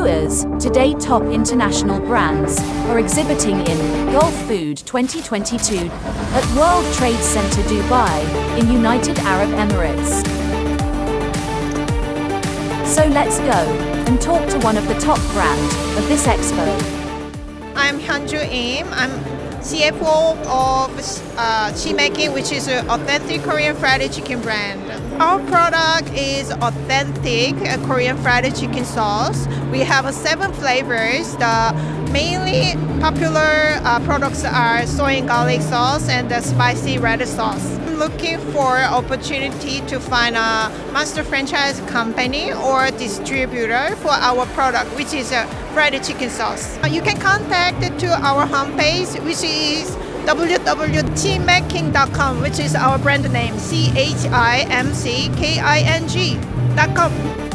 Viewers, today top international brands are exhibiting in Gulfood 2022 at World Trade Center Dubai in United Arab Emirates. So let's go and talk to one of the top brands of this expo. I'm Hyunju Im. I'm CFO of ChimcKING, which is an authentic Korean fried chicken brand. Our product is authentic Korean fried chicken sauce. We have 7 flavors. The mainly popular products are soy and garlic sauce and the spicy red sauce. I'm looking for opportunity to find a master franchise company or distributor for our product, which is a fried chicken sauce. You can contact to our homepage, which is www.ChimcKING.com, which is our brand name, ChimcKING.com.